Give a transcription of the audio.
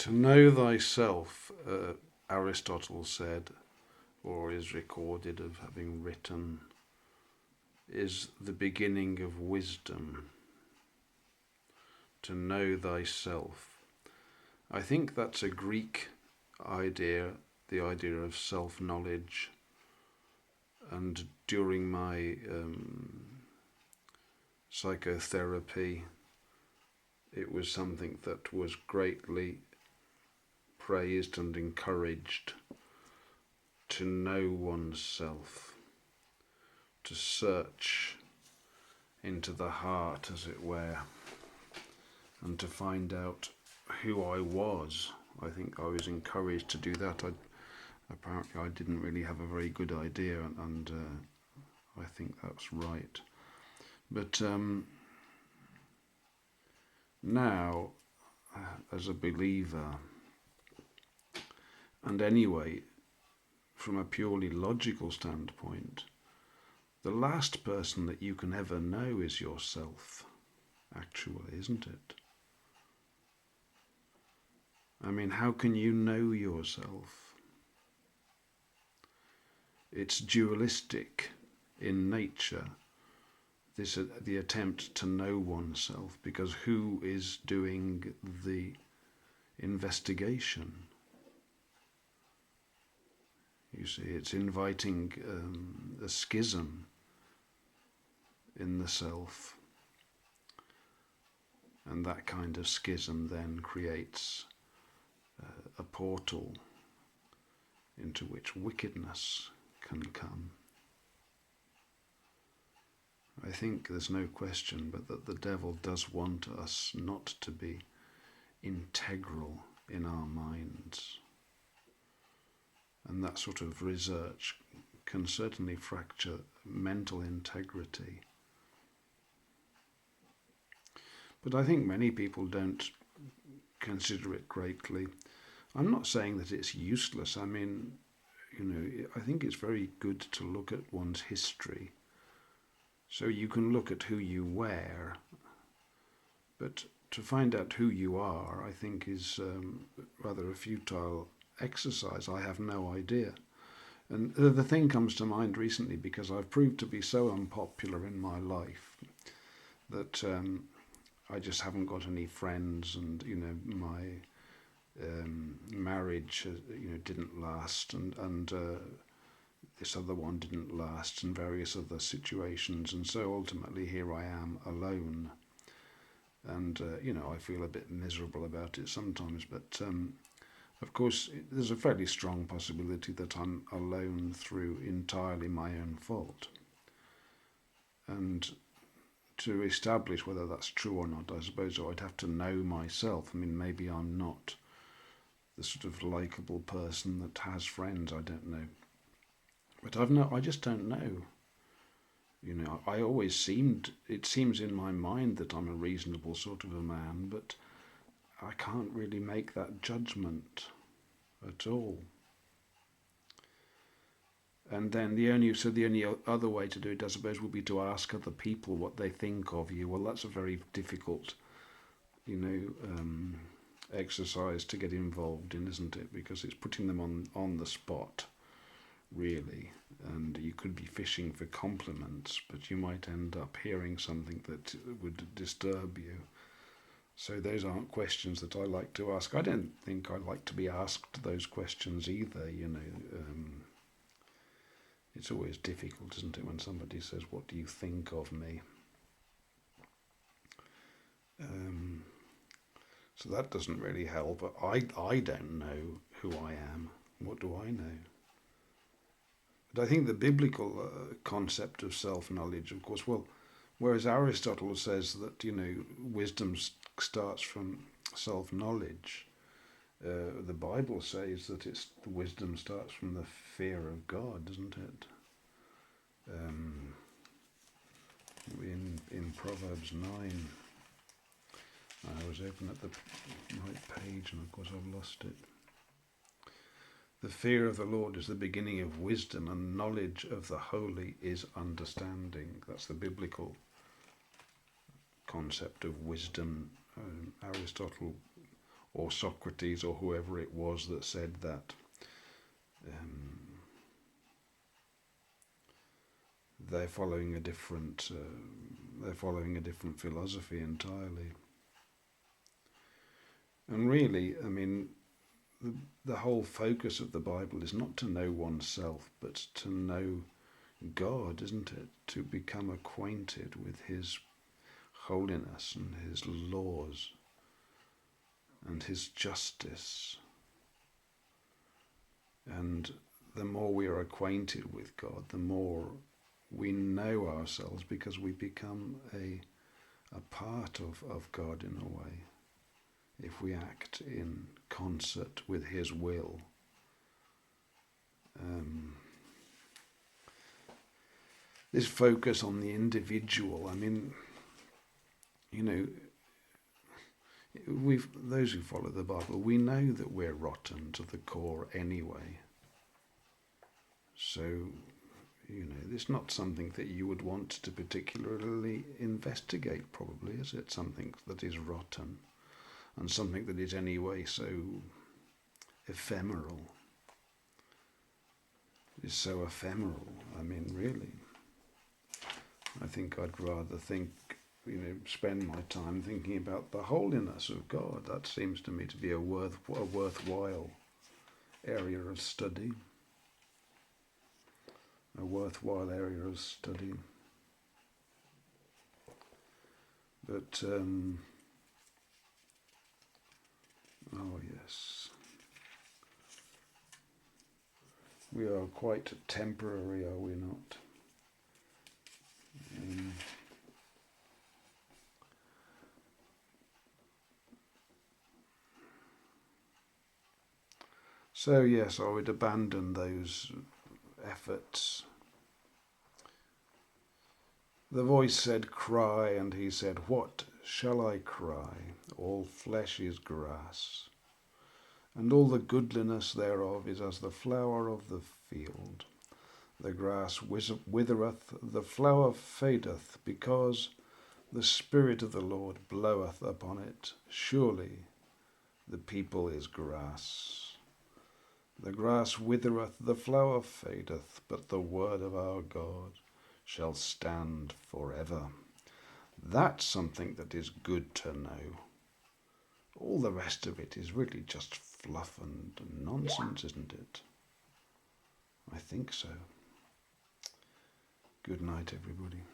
To know thyself, Aristotle said, or is recorded of having written, is the beginning of wisdom. To know thyself. I think that's a Greek idea, the idea of self-knowledge. And during my psychotherapy, it was something that was greatly praised and encouraged, to know oneself, to search into the heart, as it were, and to find out who I was. I think I was encouraged to do that. Apparently I didn't really have a very good idea, and I think that's right. But now, as a believer, and anyway, from a purely logical standpoint, the last person that you can ever know is yourself, actually, isn't it? I mean, how can you know yourself? It's dualistic in nature, the attempt to know oneself, because who is doing the investigation? You see, it's inviting a schism in the self, and that kind of schism then creates a portal into which wickedness can come. I think there's no question but that the devil does want us not to be integral in our minds. And that sort of research can certainly fracture mental integrity. But I think many people don't consider it greatly. I'm not saying that it's useless. I mean, I think it's very good to look at one's history. So you can look at who you were, but to find out who you are, I think, is rather a futile exercise. I have no idea. And the thing comes to mind recently because I've proved to be so unpopular in my life that I just haven't got any friends, and my marriage didn't last, and this other one didn't last, and various other situations, and so ultimately here I am alone, and I feel a bit miserable about it sometimes, but of course there's a fairly strong possibility that I'm alone through entirely my own fault. And to establish whether that's true or not, I suppose I'd have to know myself. I mean, maybe I'm not the sort of likeable person that has friends, I don't know. But I just don't know. It seems in my mind that I'm a reasonable sort of a man, but I can't really make that judgment at all. And then the only other way to do it, I suppose, would be to ask other people what they think of you. Well, that's a very difficult, exercise to get involved in, isn't it? Because it's putting them on the spot, really, and you could be fishing for compliments, but you might end up hearing something that would disturb you. So those aren't questions that I like to ask. I don't think I like to be asked those questions either. It's always difficult, isn't it, when somebody says, "What do you think of me?" So that doesn't really help. But I don't know who I am. What do I know? But I think the biblical concept of self-knowledge, of course, whereas Aristotle says that wisdom starts from self-knowledge, the Bible says that the wisdom starts from the fear of God, doesn't it? In Proverbs 9, I was open at the right page, and of course I've lost it. The fear of the Lord is the beginning of wisdom, and knowledge of the holy is understanding. That's the biblical concept of wisdom. Aristotle or Socrates, or whoever it was that said that. They're following a different philosophy entirely. And really, I mean, the whole focus of the Bible is not to know oneself, but to know God, isn't it? To become acquainted with His holiness and His laws and His justice. And the more we are acquainted with God, the more we know ourselves, because we become a part of God in a way, if we act in concert with His will. This focus on the individual, I mean, you know, those who follow the Bible, we know that we're rotten to the core anyway. So, you know, it's not something that you would want to particularly investigate, probably, is it? Something that is rotten and something that is anyway so ephemeral. Is so ephemeral. I mean, really. I think I'd rather spend my time thinking about the holiness of God. That seems to me to be a worthwhile area of study. A worthwhile area of study. But, oh yes. We are quite temporary, are we not? So yes, I would abandon those efforts. The voice said, "Cry," and he said, "What shall I cry? All flesh is grass, and all the goodliness thereof is as the flower of the field. The grass withereth, the flower fadeth, because the Spirit of the Lord bloweth upon it. Surely the people is grass. The grass withereth, the flower fadeth, but the word of our God shall stand forever." That's something that is good to know. All the rest of it is really just fluff and nonsense, isn't it? I think so. Good night, everybody.